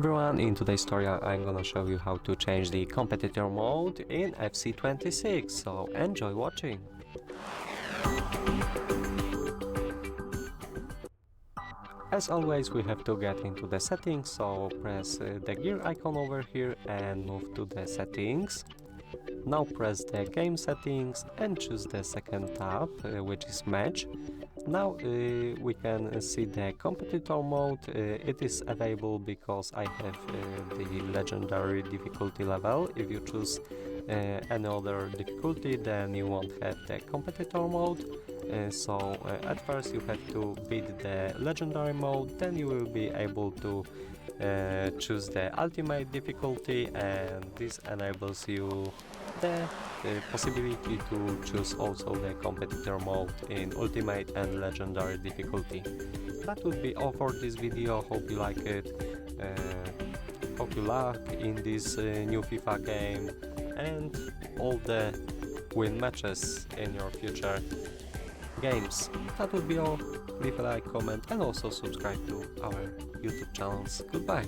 everyone, in today's tutorial I'm gonna show you how to change the competitor mode in FC26, so enjoy watching! As always, we have to get into the settings, so press the gear icon over here and move to the settings. Now press the game settings and choose the second tab, which is match. Now we can see the competitor mode. It is available because I have the legendary difficulty level. If you choose any other difficulty, then you won't have the competitor mode. So at first you have to beat the legendary mode, then you will be able to choose the ultimate difficulty, and this enables you the possibility to choose also the competitor mode in ultimate and legendary difficulty. That would be all for this video. Hope you like it. Hope you luck in this new FIFA game and all the win matches in your future games. That would be all. Leave a like, comment and also subscribe to our YouTube channels. Goodbye!